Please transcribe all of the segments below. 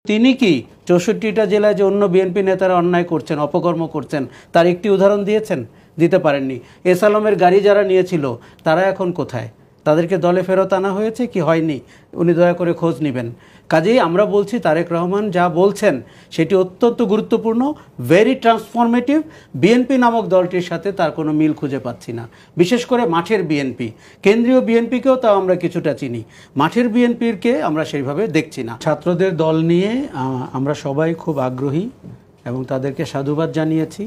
তিনি কি ৬৪টা জেলায় যে অন্য বিএনপি নেতারা অন্যায় করছেন, অপকর্ম করছেন, তার একটি উদাহরণ দিয়েছেন? দিতে পারেননি। এস আলমের গাড়ি যারা নিয়েছিল তারা এখন কোথায়? তাদেরকে দলে ফেরত আনা হয়েছে কি হয়নি? উনি দয়া করে খোঁজ নেবেন। কাজেই আমরা বলছি তারেক রহমান যা বলছেন সেটি অত্যন্ত গুরুত্বপূর্ণ, ভেরি ট্রান্সফরমেটিভ। বিএনপি নামক দলটির সাথে তার কোনো মিল খুঁজে পাচ্ছি না, বিশেষ করে মাঠের বিএনপি। কেন্দ্রীয় বিএনপিকেও তাও আমরা কিছুটা চিনি, মাঠের বিএনপিকে আমরা সেইভাবে দেখছি না। ছাত্রদের দল নিয়ে আমরা সবাই খুব আগ্রহী এবং তাদেরকে সাধুবাদ জানিয়েছি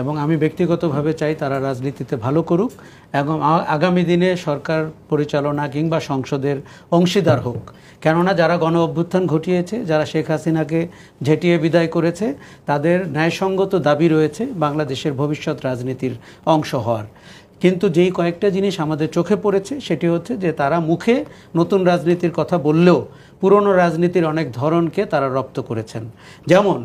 এবং আমি ব্যক্তিগতভাবে চাই তারা রাজনীতিতে ভালো করুক এবং আগামী দিনে সরকার পরিচালনা কিংবা সংসদের অংশীদার হোক। কেননা যারা গণ অভ্যুত্থান ঘটিয়েছে, যারা শেখ হাসিনাকে ঝেঁটিয়ে বিদায় করেছে, তাদের ন্যায়সঙ্গত দাবি রয়েছে বাংলাদেশের ভবিষ্যৎ রাজনীতির অংশ হওয়ার। কিন্তু যেই কয়েকটা জিনিস আমাদের চোখে পড়েছে সেটি হচ্ছে যে তারা মুখে নতুন রাজনীতির কথা বললেও পুরনো রাজনীতির অনেক ধরনকে তারা রপ্ত করেছেন। যেমন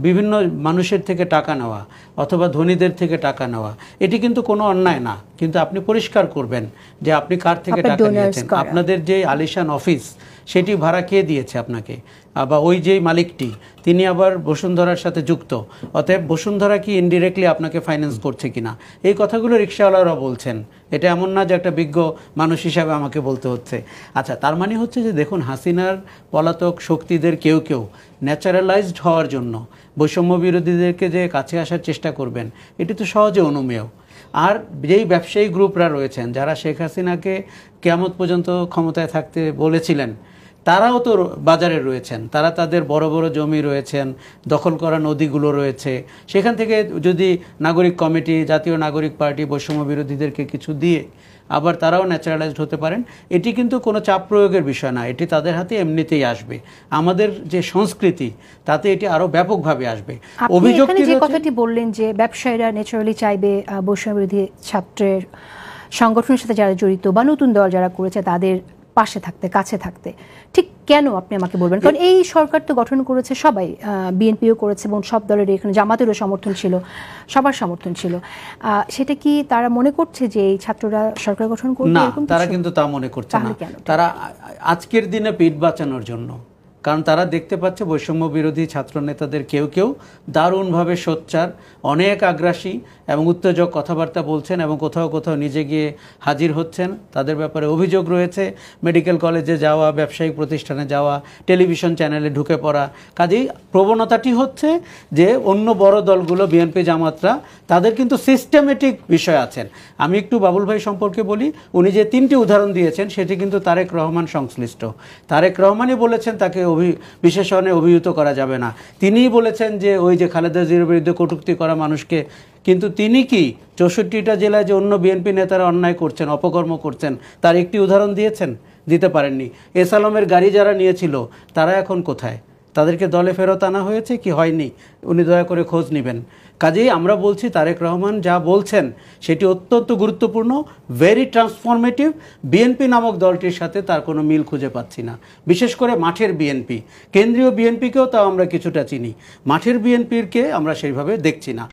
বিভিন্ন মানুষের থেকে টাকা নেওয়া অথবা ধনীদের থেকে টাকা নেওয়া, এটি কিন্তু কোনো অন্যায় না, কিন্তু আপনি পরিষ্কার করবেন যে আপনি কার থেকে টাকা নিয়েছেন। আপনাদের যে আলিশান অফিস সেটি ভাড়া কে দিয়েছে আপনাকে, বা ওই যে মালিকটি তিনি আবার বসুন্ধরার সাথে যুক্ত, অতএব বসুন্ধরা কি ইনডিরেক্টলি আপনাকে ফাইন্যান্স করছে কিনা, এই কথাগুলো রিক্সাওয়ালারা বলছেন। এটা এমন না যে একটা বিজ্ঞ মানুষ হিসাবে আমাকে বলতে হচ্ছে। আচ্ছা, তার মানে হচ্ছে যে দেখুন, হাসিনার পলাতক শক্তিদের কেউ কেউ ন্যাচারালাইজড হওয়ার জন্য বৈষম্য বিরোধীদেরকে যে কাছে আসার চেষ্টা করবেন, এটি তো সহজে অনুমেয়। আর যেই ব্যবসায়ী গ্রুপরা রয়েছেন যারা শেখ হাসিনাকে কিয়ামত পর্যন্ত ক্ষমতায় থাকতে বলেছিলেন, তারাও তো বাজারে রয়েছেন। তারা তাদের বড় বড় জমি রয়েছেন, দখল করা নদীগুলো রয়েছে, সেখান থেকে যদি নাগরিক কমিটি, জাতীয় নাগরিক পার্টি বৈষম্য বিরোধীদেরকে কিছু দিয়ে আবার তারাও ন্যাচারালাইজড হতে পারেন। এটি কিন্তু কোনো চাপ প্রয়োগের বিষয় না, এটি তাদের হাতে এমনিতেই আসবে। আমাদের যে সংস্কৃতি তাতে এটি আরও ব্যাপকভাবে আসবে। অভিযোগটি যে কথাটি বললেন যে ব্যবসায়ীরা ন্যাচারালি চাইবে বৈষম্য বিরোধী ছাত্রের সংগঠনের সাথে যারা জড়িত বা নতুন দল যারা করেছে তাদের পাশে থাকতে, কাছে থাকতে, ঠিক কেন আপনি আমাকে বলবেন? কারণ এই সরকার তো গঠন করেছে সবাই, বিএনপিও করেছে এবং সব দলের, এখানে জামাতেরও সমর্থন ছিল, সবার সমর্থন ছিল। সেটা কি তারা মনে করছে যে এই ছাত্ররা সরকার গঠন করবে? না, তারা কিন্তু তা মনে করছে না। তারা আজকের দিনে পিঠ বাঁচানোর জন্য, কারণ তারা দেখতে পাচ্ছে বৈষম্য বিরোধী ছাত্র নেতাদের কেউ কেউ দারুণভাবে সোচ্চার, অনেক আগ্রাসী এবং উত্তেজক কথাবার্তা বলছেন এবং কোথাও কোথাও নিজে গিয়ে হাজির হচ্ছেন। তাদের ব্যাপারে অভিযোগ রয়েছে, মেডিকেল কলেজে যাওয়া, ব্যবসায়িক প্রতিষ্ঠানে যাওয়া, টেলিভিশন চ্যানেলে ঢুকে পড়া। কাজেই প্রবণতাটি হচ্ছে যে অন্য বড় দলগুলো, বিএনপি জামাতরা, তাদের কিন্তু সিস্টেমেটিক বিষয় আছেন। আমি একটু বাবুল ভাই সম্পর্কে বলি। উনি যে 3টি উদাহরণ দিয়েছেন সেটি কিন্তু তারেক রহমান সংশ্লিষ্ট। তারেক রহমানই বলেছেন তাকে বিশেষণে অভিহিত করা যাবে না। তিনিই বলেছেন যে ওই যে খালেদা জিয়ার বিরুদ্ধে কটূক্তি করা মানুষকে, কিন্তু তিনি কি ৬৪টা জেলায় যে অন্য বিএনপি নেতারা অন্যায় করছেন, অপকর্ম করছেন, তার একটি উদাহরণ দিয়েছেন? দিতে পারেননি। এস আলমের গাড়ি যারা নিয়েছিল তারা এখন কোথায়? তাদেরকে দলে ফেরত আনা হয়েছে কি হয়নি? উনি দয়া করে খোঁজ নেবেন। কাজেই আমরা বলছি তারেক রহমান যা বলছেন সেটি অত্যন্ত গুরুত্বপূর্ণ, ভেরি ট্রান্সফরমেটিভ। বিএনপি নামক দলটির সাথে তার কোনো মিল খুঁজে পাচ্ছি না, বিশেষ করে মাঠের বিএনপি। কেন্দ্রীয় বিএনপিকেও তাও আমরা কিছুটা চিনি, মাঠের বিএনপিকে আমরা সেইভাবে দেখছি না।